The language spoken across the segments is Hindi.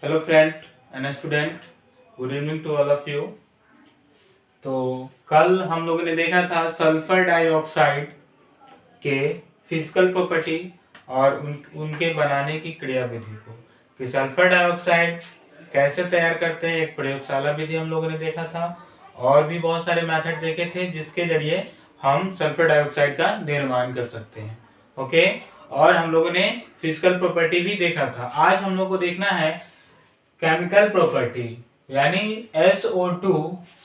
Hello friend and student, good evening to all of you. तो कल हम लोगों ने देखा था सल्फर डाइऑक्साइड के फिजिकल प्रॉपर्टी और उनके बनाने की क्रिया विधि को, कि सल्फर डाइऑक्साइड कैसे तैयार करते हैं। एक प्रयोगशाला विधि हम लोगों ने देखा था और भी बहुत सारे मेथड देखे थे जिसके जरिए हम सल्फर डाइऑक्साइड का निर्माण कर सकते हैं। ओके, और हम लोगों ने फिजिकल प्रॉपर्टी भी देखा था। आज हम लोग को देखना है केमिकल प्रॉपर्टी, यानी SO2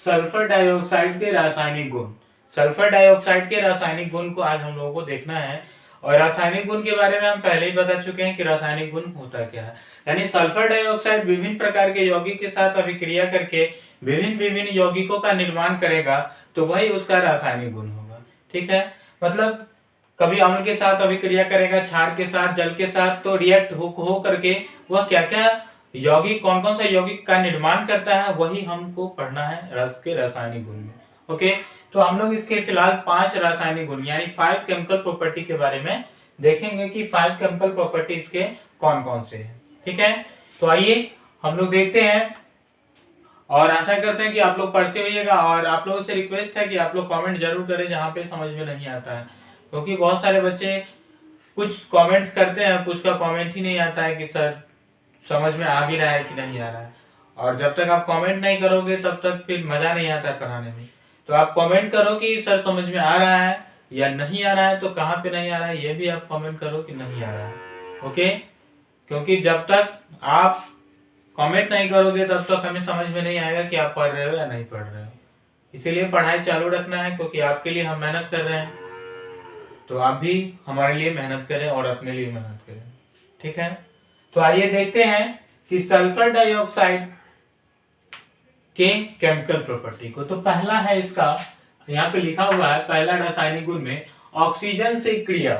सल्फर डाइऑक्साइड के रासायनिक गुण। सल्फर डाइऑक्साइड के रासायनिक गुण को आज हम लोगों को देखना है। और रासायनिक गुण के बारे में हम पहले ही बता चुके हैं कि रासायनिक गुण होता क्या है। यानी सल्फर डाइऑक्साइड विभिन्न प्रकार के यौगिक के साथ अभिक्रिया करके विभिन्न विभिन्न यौगिकों का निर्माण करेगा, तो वही उसका रासायनिक गुण होगा। ठीक है, मतलब कभी अम्ल के साथ अभिक्रिया करेगा, क्षार के साथ, जल के साथ, तो रिएक्ट हो करके वह क्या क्या यौगिक, कौन कौन सा यौगिक का निर्माण करता है, वही हमको पढ़ना है रस के रासायनिक गुण में। ओके, तो हम लोग इसके फिलहाल 5 रासायनिक गुण यानी 5 केमिकल प्रॉपर्टी के बारे में देखेंगे कि 5 केमिकल प्रॉपर्टीज के कौन कौन से हैं। ठीक है, तो आइए हम लोग देखते हैं और आशा करते हैं कि आप लोग पढ़ते होइएगा। और आप लोगों से रिक्वेस्ट है कि आप लोग कमेंट जरूर करें जहाँ पे समझ में नहीं आता है, क्योंकि बहुत सारे बच्चे कुछ कमेंट करते हैं, कुछ का कमेंट ही नहीं आता है कि सर समझ में आ भी रहा है कि नहीं आ रहा है। और जब तक आप कमेंट नहीं करोगे तब तक फिर मजा नहीं आता है पढ़ाने में। तो आप कमेंट करो कि सर समझ में आ रहा है या नहीं आ रहा है, तो कहाँ पे नहीं आ रहा है ये भी आप कमेंट करो कि नहीं आ रहा है। ओके, क्योंकि जब तक आप कमेंट नहीं करोगे तब तक हमें समझ में नहीं आएगा कि आप पढ़ रहे हो या नहीं पढ़ रहे हो। इसीलिए पढ़ाई चालू रखना है, क्योंकि आपके लिए हम मेहनत कर रहे हैं, तो आप भी हमारे लिए मेहनत करें और अपने लिए मेहनत करें। ठीक है, तो आइए देखते हैं कि सल्फर डाइऑक्साइड के केमिकल प्रॉपर्टी को। तो पहला है इसका, यहाँ पे लिखा हुआ है पहला रासायनिक गुण में ऑक्सीजन से क्रिया,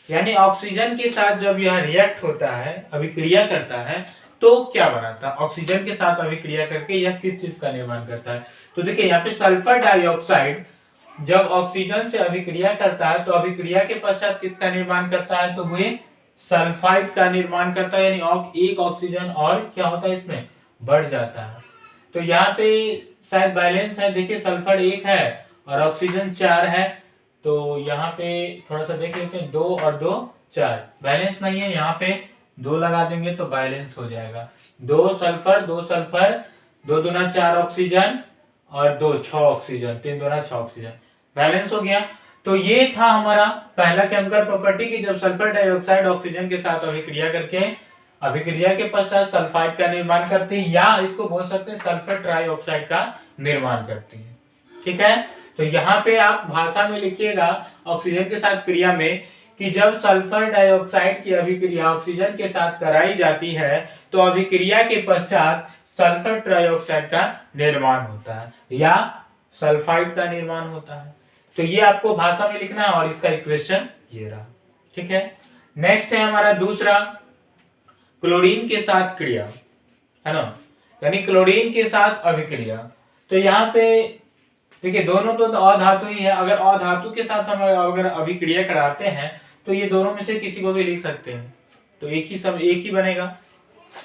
यानी ऑक्सीजन के साथ जब यह रिएक्ट होता है, अभिक्रिया करता है, तो क्या बनाता है। ऑक्सीजन के साथ अभिक्रिया करके यह किस चीज का निर्माण करता है। तो देखिए यहाँ पे सल्फर डाइऑक्साइड जब ऑक्सीजन से अभिक्रिया करता है तो अभिक्रिया के पश्चात किसका निर्माण करता है, तो वह सल्फाइड का निर्माण करता है। यानी एक ऑक्सीजन और क्या होता है इसमें बढ़ जाता है। तो यहाँ पे शायद बैलेंस है, देखिए सल्फर 1 है और ऑक्सीजन 4 है, तो यहाँ पे थोड़ा सा देख लेते हैं, 2 और 2 4, बैलेंस नहीं है। यहाँ पे 2 लगा देंगे तो बैलेंस हो जाएगा। 2 सल्फर 2 सल्फर, 2 दूना 4 ऑक्सीजन और 2 6 ऑक्सीजन, 3 दूना 6 ऑक्सीजन, बैलेंस हो गया। तो ये था हमारा पहला केमिकल प्रॉपर्टी कि जब सल्फर डाइऑक्साइड ऑक्सीजन के साथ अभिक्रिया करके अभिक्रिया के पश्चात सल्फाइड का निर्माण करती है, या इसको बोल सकते हैं सल्फर ट्राइऑक्साइड का निर्माण करती है। ठीक है, तो यहाँ पे आप भाषा में लिखिएगा ऑक्सीजन के साथ क्रिया में कि जब सल्फर डाइऑक्साइड की अभिक्रिया ऑक्सीजन के साथ कराई जाती है तो अभिक्रिया के पश्चात सल्फर ट्राइऑक्साइड का निर्माण होता है या सल्फाइड का निर्माण होता है। तो ये आपको भाषा में लिखना है और इसका इक्वेशन ये रहा। ठीक है, नेक्स्ट है हमारा दूसरा, क्लोरीन के साथ क्रिया, है ना, यानी क्लोरीन के साथ अभिक्रिया। तो यहाँ पे देखिए दोनों तो अधातु ही है। अगर अधातु के साथ हम अगर अभिक्रिया कराते हैं तो ये दोनों में से किसी को भी लिख सकते हैं, तो एक ही बनेगा।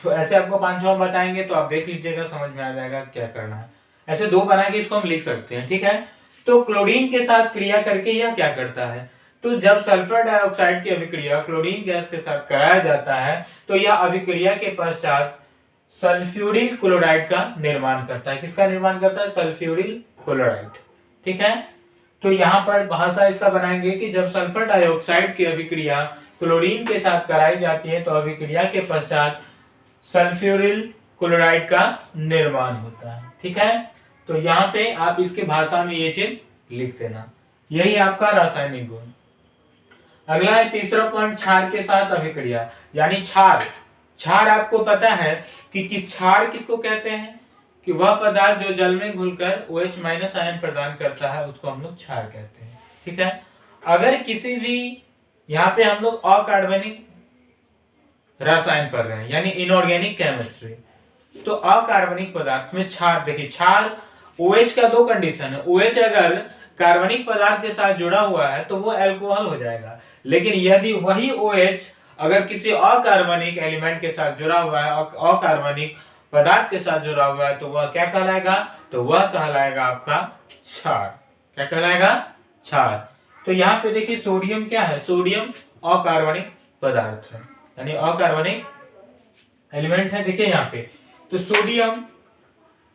तो ऐसे आपको 5 बताएंगे तो आप देख लीजिएगा, समझ में आ जाएगा क्या करना है। ऐसे 2 बना के इसको हम लिख सकते हैं। ठीक है, तो क्लोरीन के साथ क्रिया करके यह क्या करता है, तो जब सल्फर डाइऑक्साइड की अभिक्रिया क्लोरीन गैस के साथ कराया जाता है तो यह अभिक्रिया के पश्चात सल्फ्यूरिल क्लोराइड का निर्माण करता है। किसका निर्माण करता है, सल्फ्यूरिल क्लोराइड। ठीक है, तो यहाँ पर भाषा इसका बनाएंगे कि जब सल्फर डाइऑक्साइड की अभिक्रिया क्लोरीन के साथ कराई जाती है तो अभिक्रिया के पश्चात सल्फ्यूरिल क्लोराइड का निर्माण होता है। ठीक है, तो यहाँ पे आप इसके भाषा में ये चीज लिख देना, यही आपका रासायनिक गुण। अगला है तीसरा पॉइंट, क्षार के साथ अभिक्रिया, यानी क्षार आपको पता है कि क्षार किसको कहते हैं, कि वह पदार्थ जो जल में घुलकर OH- आयन प्रदान करता है उसको हम लोग क्षार कहते हैं। ठीक है, अगर किसी भी यहाँ पे हम लोग अकार्बनिक रसायन पढ़ रहे हैं यानी इनऑर्गेनिक केमिस्ट्री, तो अकार्बनिक पदार्थ में क्षार, देखिए क्षार OH का 2 कंडीशन है। OH अगर कार्बनिक पदार्थ के साथ जुड़ा हुआ है तो वो अल्कोहल हो जाएगा, लेकिन यदि वही OH अगर किसी अकार्बनिक एलिमेंट के साथ जुड़ा हुआ है, अकार्बनिक पदार्थ के साथ जुड़ा हुआ है, तो वह क्या कहलाएगा? तो वह कहलाएगा आपका क्षार। क्या कहलाएगा? क्षार। तो यहाँ पे देखिए सोडियम क्या है? सोडियम अकार्बनिक पदार्थ है, यानी अकार्बनिक एलिमेंट है। देखिए यहाँ पे तो सोडियम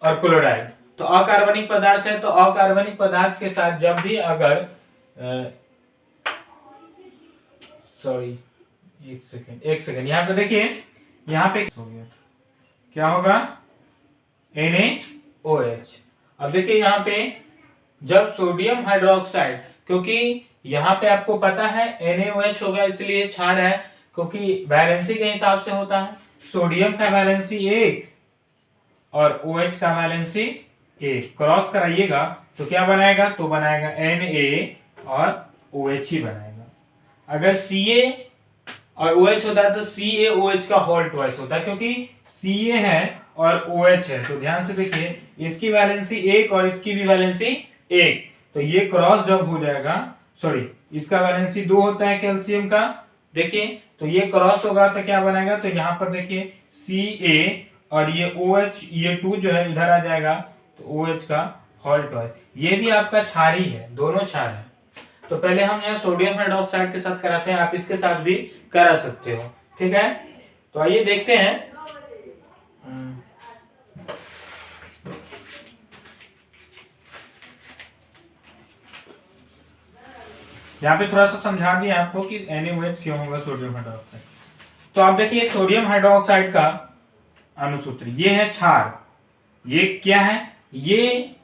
और क्लोराइड तो अकार्बनिक पदार्थ है। तो अकार्बनिक पदार्थ के साथ जब भी अगर सॉरी एक सेकेंड यहाँ पे देखिए, यहाँ पे क्या होगा? NaOH। अब देखिए यहाँ पे जब सोडियम हाइड्रोक्साइड, क्योंकि यहाँ पे आपको पता है NaOH होगा इसलिए क्षार है, क्योंकि वैलेंसी के हिसाब से होता है। सोडियम का वैलेंसी 1 और OH का वैलेंसी 1, क्रॉस कराइएगा तो क्या बनाएगा? तो बनाएगा Na और OH ही बनाएगा। अगर Ca और OH होता है तो CaOH का होल ट्वाइस होता है, क्योंकि Ca है और OH है। तो ध्यान से देखिए, इसकी वैलेंसी 1 और इसकी भी वैलेंसी 1, तो ये क्रॉस जब हो जाएगा, सॉरी इसका वैलेंसी 2 होता है कैल्शियम का, देखिए तो ये क्रॉस होगा तो क्या बनाएगा? तो यहाँ पर देखिए Ca और ये OH, ये 2 जो है इधर आ जाएगा, तो OH का होल ट्वाइस। ये भी आपका क्षार ही है, दोनों क्षार है। तो पहले हम यहाँ सोडियम हाइड्रोक्साइड के साथ कराते हैं, आप इसके साथ भी करा सकते हो, ठीक है। तो आइए देखते हैं। यहाँ पे थोड़ा सा समझा दिया आपको कि NaOH क्यों होगा सोडियम हाइड्रोक्साइड। तो आप देखिए सोडियम हाइड्रोक्साइड का अणुसूत्र ये है क्षार। ये क्या है? ये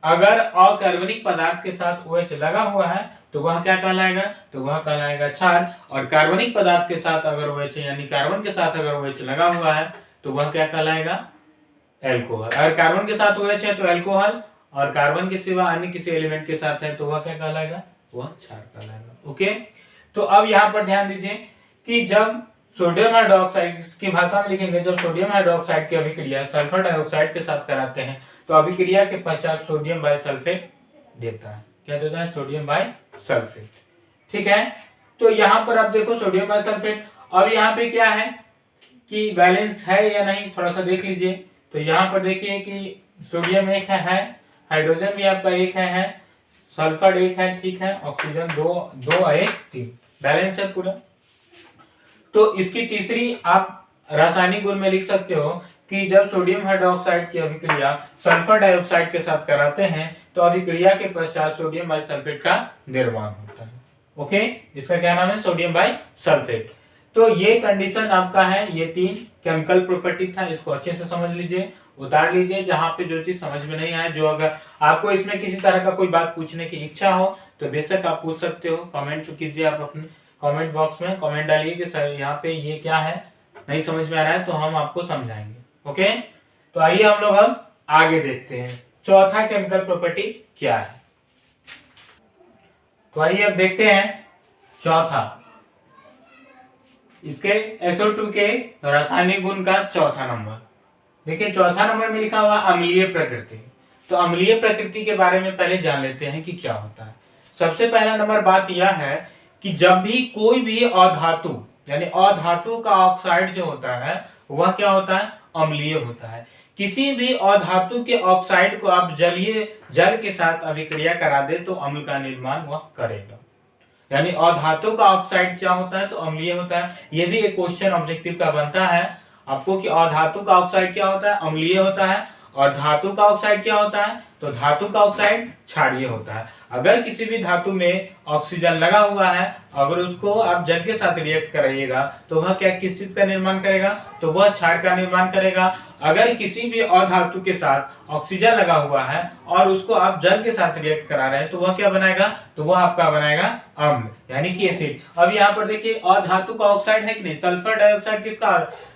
अगर अकार्बनिक पदार्थ के साथ OH लगा हुआ है तो वह क्या कहलाएगा? तो वह कहलाएगा क्षार। और कार्बनिक पदार्थ के साथ अगर OH यानी कार्बन के साथ अगर OH लगा हुआ है तो वह क्या कहलाएगा? एल्कोहल। अगर कार्बन के साथ OH है तो एल्कोहल, और कार्बन के सिवा अन्य किसी एलिमेंट के साथ है तो वह क्या कहलाएगा? वह क्षार कहलाएगा। ओके, तो अब यहाँ पर ध्यान दीजिए कि जब सोडियम हाइड्रोक्साइड की भाषा में लिखेंगे, जब सोडियम हाइड्रोक्साइड की अभिक्रिया सल्फर डाइऑक्साइड के साथ कराते हैं तो अभिक्रिया के पश्चात सोडियम बाइसल्फेट देता है। क्या देता है? सोडियम बाइसल्फेट, ठीक है। तो यहाँ पर आप देखो सोडियम बाइसल्फेट। अब यहाँ पे क्या है कि बैलेंस है या नहीं, थोड़ा सा देख लीजिए। तो यहाँ पर देखिए कि सोडियम 1 है, हाइड्रोजन भी आपका 1 है, सल्फर 1 है, ठीक है, ऑक्सीजन 2 और 1 3, बैलेंस है पूरा। तो इसकी तीसरी आप रासायनिक गुण में लिख सकते हो कि जब सोडियम हाइड्रोक्साइड की अभिक्रिया सल्फर डाइऑक्साइड के साथ कराते हैं तो अभिक्रिया के पश्चात सोडियम बाइसल्फेट का निर्माण होता है। ओके, इसका क्या नाम है? Sodium bisulphate. तो ये कंडीशन आपका है, ये 3 केमिकल प्रॉपर्टी था, इसको अच्छे से समझ लीजिए, उतार लीजिए जहां पे जो चीज समझ में नहीं आए। जो अगर आपको इसमें किसी तरह का कोई बात पूछने की इच्छा हो तो बेशक आप पूछ सकते हो, कमेंट कीजिए, आप अपने कमेंट बॉक्स में कमेंट डालिए कि सर यहाँ पे ये क्या है, नहीं समझ में आ रहा है, तो हम आपको समझाएंगे। ओके, तो आइए हम लोग अब आगे देखते हैं चौथा केमिकल प्रॉपर्टी क्या है। तो आइए अब देखते हैं चौथा, इसके SO2 के रासायनिक गुण का चौथा नंबर। देखिए चौथा नंबर में लिखा हुआ अम्लीय प्रकृति। तो अम्लीय प्रकृति के बारे में पहले जान लेते हैं कि क्या होता है। सबसे पहला नंबर बात यह है कि जब भी कोई भी अधातु यानी अधातु का ऑक्साइड जो होता है वह क्या होता है? अम्लीय होता है। किसी भी अधातु के ऑक्साइड को आप जल के साथ अभिक्रिया करा दे तो अम्ल का निर्माण वह करेगा। यानी अधातु का ऑक्साइड क्या होता है? तो अम्लीय होता है। यह भी एक क्वेश्चन ऑब्जेक्टिव का बनता है आपको कि अधातु का ऑक्साइड क्या होता है? अम्लीय होता है। और धातु का ऑक्साइड क्या होता है? तो धातु का ऑक्साइड क्षारीय होता है। अगर किसी भी धातु में ऑक्सीजन लगा हुआ है, अगर उसको आप जल के साथ रिएक्ट कराइएगा तो वह क्या किस चीज का निर्माण करेगा? तो वह क्षार का निर्माण करेगा। अगर किसी भी अधातु के साथ ऑक्सीजन लगा हुआ है और उसको आप जल के साथ रिएक्ट करा रहे हैं तो वह क्या बनाएगा? तो वह आपका बनाएगा अम्ल यानी कि एसिड। अब यहाँ पर देखिए अधातु का ऑक्साइड है कि नहीं? सल्फर डाइऑक्साइड किसका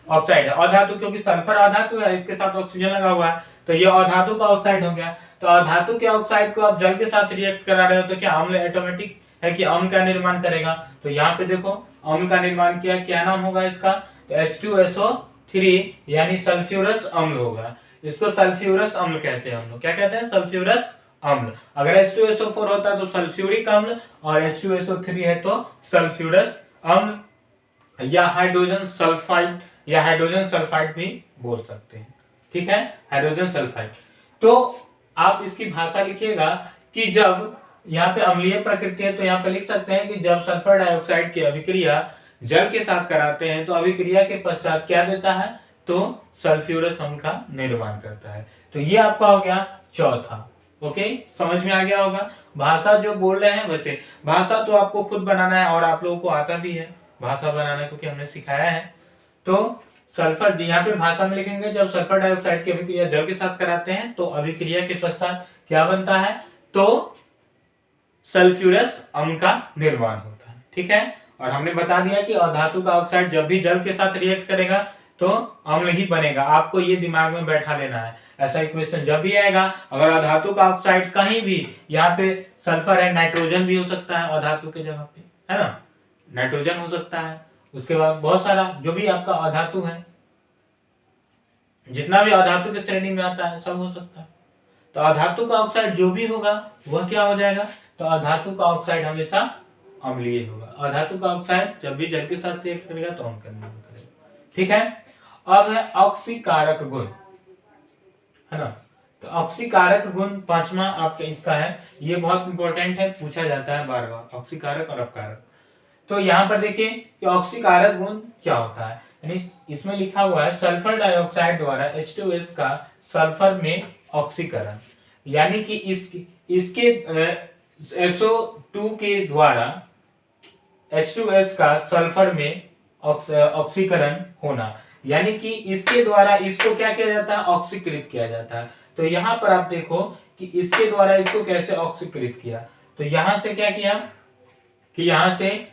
ऑक्साइड है? अधातु, क्योंकि सल्फर अधातु है, इसके साथ ऑक्सीजन लगा हुआ है तो ये अधातु का ऑक्साइड हो गया। तो अधातु के ऑक्साइड को आप जल के साथ रिएक्ट करा रहे हो तो क्या अम्ल ऑटोमेटिक है कि अम्ल का निर्माण करेगा। तो यहाँ पे देखो अम्ल का निर्माण किया, क्या नाम होगा इसका? तो H2SO3 यानी सल्फ्यूरस अम्ल होगा। इसको सल्फ्यूरस अम्ल कहते हैं हम लोग। क्या कहते हैं? सल्फ्यूरस अम्ल। अगर H2SO4 होता तो सल्फ्यूरिक अम्ल और H2SO3 है तो सल्फ्यूरस अम्ल या हाइड्रोजन सल्फाइड या हाइड्रोजन सल्फाइड भी बोल सकते हैं। ठीक है, हाइड्रोजन सल्फाइड। तो आप इसकी भाषा लिखिएगा कि जब यहाँ पे अम्लीय प्रकृति है तो यहाँ पे लिख सकते हैं कि जब सल्फर डाइऑक्साइड की अभिक्रिया जल के साथ कराते हैं तो अभिक्रिया के पश्चात क्या देता है, तो सल्फ्यूरस अम्ल का निर्माण करता है। तो ये आपका हो गया चौथा। ओके, समझ में आ गया होगा। भाषा जो बोल रहे हैं, वैसे भाषा तो आपको खुद बनाना है और आप लोगों को आता भी है भाषा बनाना, क्योंकि हमने सिखाया है। तो सल्फर यहाँ पे भाषा में लिखेंगे जब सल्फर डाइऑक्साइड की अभिक्रिया जल के साथ कराते हैं तो अभिक्रिया के पश्चात क्या बनता है, तो सल्फ्यूरस अम्ल का निर्माण होता है। ठीक है, और हमने बता दिया कि अधातु का ऑक्साइड जब भी जल के साथ रिएक्ट करेगा तो अम्ल ही बनेगा। आपको ये दिमाग में बैठा लेना है, ऐसा क्वेश्चन जब भी आएगा, अगर अधातु का ऑक्साइड कहीं भी, यहाँ पे सल्फर है, नाइट्रोजन भी हो सकता है अधातु के जगह पे, है ना, नाइट्रोजन हो सकता है, उसके बाद बहुत सारा जो भी आपका अधातु है, जितना भी अधातु की श्रेणी में आता है सब हो सकता है। तो अधातु का ऑक्साइड जो भी होगा वह क्या हो जाएगा, तो अधातु का ऑक्साइड हमेशा अम्लीय होगा। अधातु का ऑक्साइड जब भी जल के साथ रिएक्ट करेगा तो अम्ल का निर्माण करेगा। ठीक है, अब है ऑक्सीकारक गुण, है ना। तो ऑक्सीकारक गुण पांचवा आपका इसका है, ये बहुत इंपॉर्टेंट है, पूछा जाता है बार बार, ऑक्सीकारक और अपकारक। तो यहाँ पर देखिए कि ऑक्सीकारक गुण क्या होता है, यानी इसमें लिखा हुआ है सल्फर डाइऑक्साइड द्वारा H2S का सल्फर में ऑक्सीकरण, यानी कि इसके SO2 के द्वारा H2S का सल्फर में ऑक्सीकरण होना, यानी कि इसके द्वारा इसको क्या किया जाता है, ऑक्सीकृत किया जाता है। तो यहाँ पर आप देखो कि इसके द्वारा इसको कैसे ऑक्सीकृत किया, तो यहां से क्या किया कि यहां से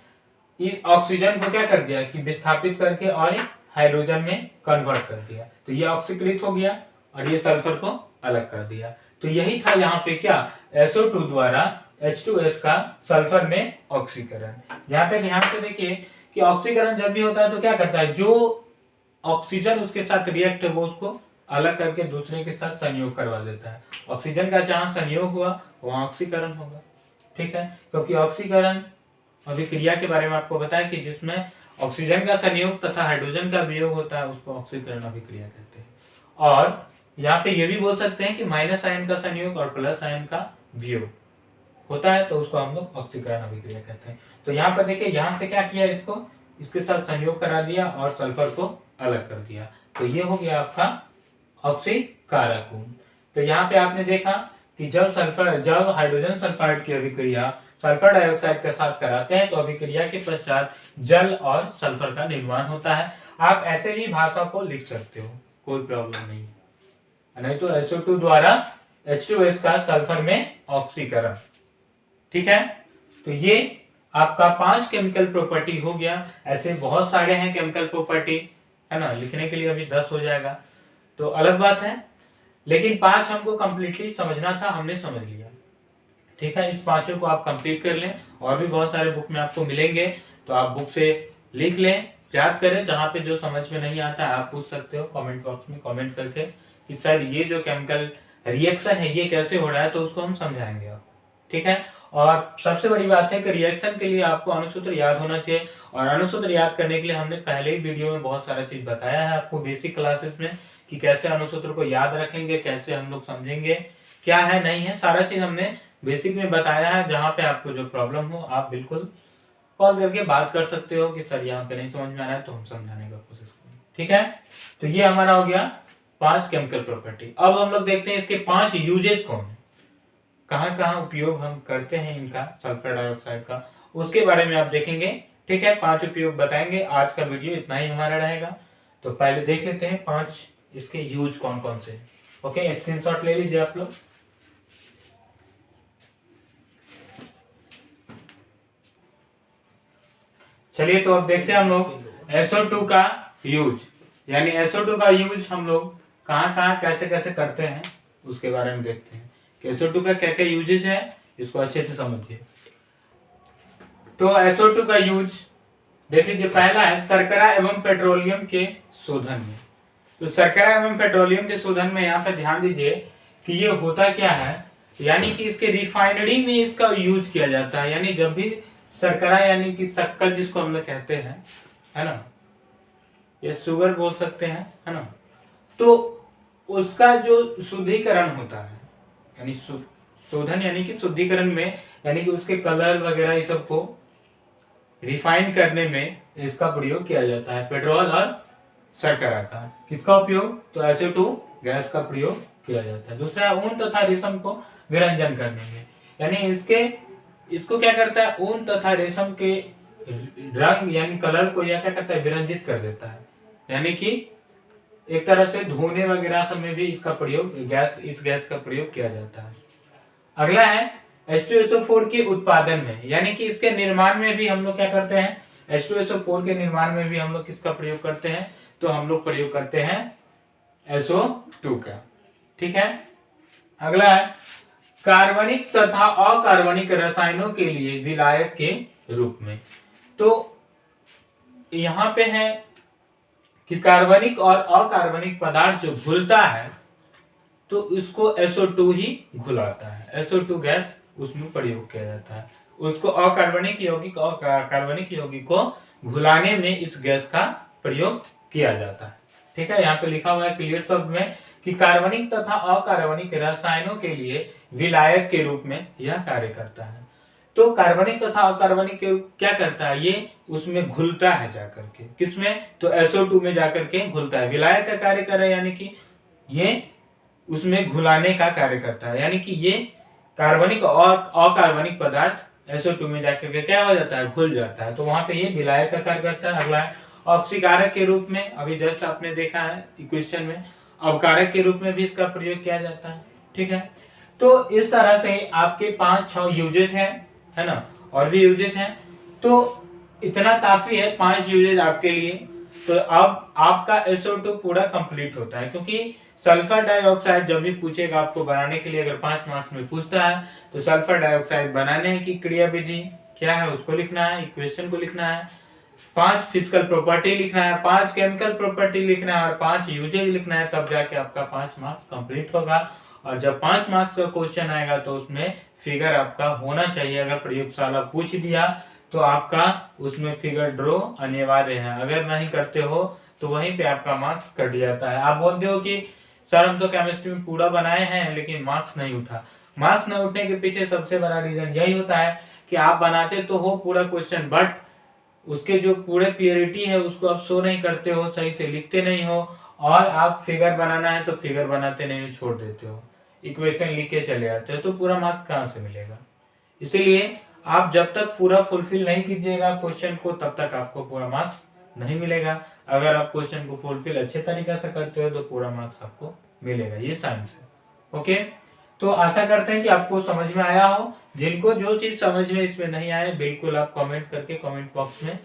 ऑक्सीजन को क्या कर दिया कि विस्थापित करके और हाइड्रोजन में कन्वर्ट कर दिया, तो ये ऑक्सीकृत हो गया और ये सल्फर को अलग कर दिया। तो यही था यहाँ पे क्या, SO2 द्वारा H2S का सल्फर में ऑक्सीकरण। यहाँ पे ध्यान से देखिए कि ऑक्सीकरण जब भी होता है तो क्या करता है, जो ऑक्सीजन उसके साथ रिएक्ट है वो उसको अलग करके दूसरे के साथ संयोग करवा देता है। ऑक्सीजन का जहां संयोग हुआ वहां ऑक्सीकरण होगा। ठीक है, क्योंकि ऑक्सीकरण अभिक्रिया के बारे में आपको बताया कि जिसमें ऑक्सीजन का संयोग तथा हाइड्रोजन का वियोग होता है उसको ऑक्सीकरण अभिक्रिया कहते हैं। और यहाँ पे ये भी बोल सकते हैं कि माइनस आयन का संयोग और प्लस आयन का वियोग होता है तो उसको हम लोग ऑक्सीकरण अभिक्रिया कहते हैं। तो यहाँ पर देखिए, यहाँ से क्या किया, इसको इसके साथ संयोग करा दिया और सल्फर को अलग कर दिया, तो ये हो गया आपका ऑक्सीकारक गुण। तो यहाँ पे आपने देखा कि जब हाइड्रोजन सल्फाइड की अभिक्रिया सल्फर डाइऑक्साइड के साथ कराते हैं तो अभिक्रिया के पश्चात जल और सल्फर का निर्माण होता है। आप ऐसे भी भाषा को लिख सकते हो, कोई प्रॉब्लम नहीं है, नहीं तो SO2 द्वारा H2S का सल्फर में ऑक्सीकरण। ठीक है, तो ये आपका 5 केमिकल प्रॉपर्टी हो गया। ऐसे बहुत सारे हैं केमिकल प्रॉपर्टी, है ना, लिखने के लिए अभी 10 हो जाएगा तो अलग बात है, लेकिन 5 हमको कंप्लीटली समझना था, हमने समझ लिया। ठीक है, इस 5 को आप कंप्लीट कर लें, और भी बहुत सारे बुक में आपको मिलेंगे तो आप बुक से लिख लें, याद करें, जहां पे जो समझ में नहीं आता है आप पूछ सकते हो कमेंट बॉक्स में कमेंट करके कि सर ये जो केमिकल रिएक्शन है ये कैसे हो रहा है, तो उसको हम समझाएंगे आपको। ठीक है, और सबसे बड़ी बात है कि रिएक्शन के लिए आपको अणुसूत्र याद होना चाहिए, और अणुसूत्र याद करने के लिए हमने पहले ही वीडियो में बहुत सारा चीज बताया है आपको बेसिक क्लासेस में कि कैसे अणुसूत्र को याद रखेंगे, कैसे हम लोग समझेंगे, क्या है नहीं है, सारा चीज हमने बेसिक में बताया है। जहां पे आपको जो प्रॉब्लम हो आप बिल्कुल कॉल करके बात कर सकते हो कि सर यहाँ पे नहीं समझ में आ रहा है, तो हम समझाने का कोशिश करेंगे। ठीक है, तो ये हमारा हो गया 5 केमिकल प्रॉपर्टी। अब हम लोग देखते हैं इसके 5 यूजेज कौन है, कहाँ कहाँ उपयोग हम करते हैं इनका, सल्फर डाइऑक्साइड का, उसके बारे में आप देखेंगे। ठीक है, 5 उपयोग बताएंगे। आज का वीडियो इतना ही हमारा रहेगा, तो पहले देख लेते हैं 5 इसके यूज कौन कौन से। ओके, स्क्रीनशॉट ले लीजिए आप लोग। चलिए, तो अब देखते हैं हम लोग SO2 का यूज, यानी SO2 का यूज हम लोग कहाँ कहाँ कैसे कैसे करते हैं उसके बारे में देखते हैं कि SO2 का क्या क्या यूजेज है, इसको अच्छे से समझिए। तो SO2 का यूज देख लीजिए, पहला है शर्करा एवं पेट्रोलियम के शोधन में। तो शर्करा एवं पेट्रोलियम के शोधन में यहाँ पे ध्यान दीजिए कि ये होता क्या है, यानी कि इसके रिफाइनरी में इसका यूज किया जाता है, यानी जब भी शर्करा यानी कि शक्कर जिसको हम लोग कहते हैं, है ना, ये शुगर बोल सकते हैं, है ना, तो उसका जो शुद्धिकरण होता है, यानी शोधन यानी कि शुद्धिकरण में, यानी कि उसके कलर वगैरह ये सब को रिफाइन करने में इसका प्रयोग किया जाता है, पेट्रोल और शर्करा का। किसका उपयोग? तो SO2 गैस का प्रयोग किया जाता है। दूसरा, ऊन तथा रेशम को विरंजन करने में, यानी इसको क्या करता है, ऊन तथा रेशम के रंग यानी कलर को यह क्या करता है, विरंजित कर देता है, यानी कि एक तरह से धोने वगैरह सब में भी इसका प्रयोग इस गैस का प्रयोग किया जाता है। अगला है H2SO4 के उत्पादन में, यानी कि इसके निर्माण में भी हम लोग क्या करते हैं, H2SO4 के निर्माण में भी हम लोग किसका प्रयोग करते हैं, तो हम लोग प्रयोग करते हैं SO2 का। ठीक है। अगला है कार्बनिक तथा अकार्बनिक रसायनों के लिए विलायक के रूप में। तो यहाँ पे है कि कार्बनिक और अकार्बनिक पदार्थ जो घुलता है तो उसको SO2 ही घुलाता है, SO2 गैस उसमें प्रयोग किया जाता है। उसको अकार्बनिक यौगिक और कार्बनिक यौगिक को घुलाने में इस गैस का प्रयोग किया जाता है। ठीक है, यहाँ पे लिखा हुआ है क्लियर शब्द में कि कार्बनिक तथा अकार्बनिक रसायनों के लिए विलायक के रूप में यह कार्य करता है। तो कार्बनिक तथा अकार्बनिक क्या करता है, ये उसमें घुलता है जाकर के, किसमें, तो SO2 में जाकर के घुलता है। विलायक का कार्य कर रहा है, यानी कि ये उसमें घुलाने का कार्य करता है, यानी कि ये कार्बनिक और अकार्बनिक पदार्थ SO2 में जाकर के क्या हो जाता है, घुल जाता है, तो वहां पे ये विलायक का कार्य करता है। अगला है ऑक्सीकारक के रूप में, अभी जस्ट आपने देखा है इक्वेशन में, अवकारक के रूप में भी इसका प्रयोग किया जाता है। ठीक है, तो इस तरह से आपके 5-6 यूजेज हैं, है ना, और भी यूजेज हैं, तो इतना काफी है 5 यूजेज आपके लिए। तो अब आपका SO2 पूरा कंप्लीट होता है, क्योंकि सल्फर डाइऑक्साइड जब भी पूछेगा आपको बनाने के लिए, अगर 5 मार्क्स में पूछता है तो सल्फर डाइऑक्साइड बनाने की क्रिया विधि क्या है उसको लिखना है, इक्वेशन को लिखना है, 5 फिजिकल प्रॉपर्टी लिखना है, 5 केमिकल प्रॉपर्टी लिखना है और 5 यूजेज लिखना है, तब जाके आपका 5 मार्क्स कंप्लीट होगा। और जब 5 मार्क्स का क्वेश्चन आएगा तो उसमें फिगर आपका होना चाहिए। अगर प्रयोगशाला पूछ दिया तो आपका उसमें फिगर ड्रॉ अनिवार्य है, अगर नहीं करते हो तो वहीं पे आपका मार्क्स कट जाता है। आप बोलते हो कि सर हम तो केमिस्ट्री में पूरा बनाए हैं लेकिन मार्क्स नहीं उठा। मार्क्स नहीं उठने के पीछे सबसे बड़ा रीजन यही होता है कि आप बनाते तो हो पूरा क्वेश्चन, बट उसके जो पूरे क्लियरिटी है उसको आप शो नहीं करते हो, सही से लिखते नहीं हो, और आप फिगर बनाना है तो फिगर बनाते नहीं हो, छोड़ देते हो, इक्वेशन लिख के चले जाते हो, तो पूरा मार्क्स कहाँ से मिलेगा। इसीलिए आप जब तक पूरा फुलफिल नहीं कीजिएगा क्वेश्चन को, तब तक आपको पूरा मार्क्स नहीं मिलेगा। अगर आप क्वेश्चन को फुलफिल अच्छे तरीके से करते हो तो पूरा मार्क्स आपको मिलेगा, ये साइंस है। ओके, तो आशा करते हैं कि आपको समझ में आया हो। जिनको जो चीज समझ में इसमें नहीं आए, बिल्कुल आप कमेंट करके कमेंट बॉक्स में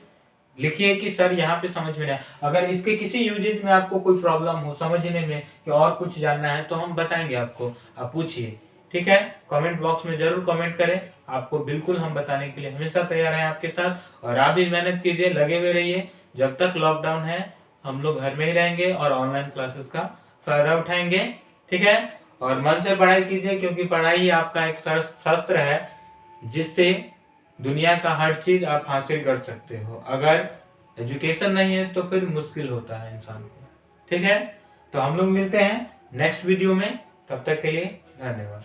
लिखिए कि सर यहाँ पे समझ में नहीं आया। अगर इसके किसी यूजेज में आपको कोई प्रॉब्लम हो समझने में कि और कुछ जानना है तो हम बताएंगे आपको, आप पूछिए। ठीक है, कमेंट बॉक्स में जरूर कमेंट करें, आपको बिल्कुल हम बताने के लिए हमेशा तैयार हैं आपके साथ। और आप भी मेहनत कीजिए, लगे हुए रहिए। जब तक लॉकडाउन है हम लोग घर में ही रहेंगे और ऑनलाइन क्लासेस का फायदा उठाएंगे। ठीक है, और मन से पढ़ाई कीजिए, क्योंकि पढ़ाई आपका एक शस्त्र है जिससे दुनिया का हर चीज आप हासिल कर सकते हो। अगर एजुकेशन नहीं है तो फिर मुश्किल होता है इंसान को। ठीक है, तो हम लोग मिलते हैं नेक्स्ट वीडियो में, तब तक के लिए धन्यवाद।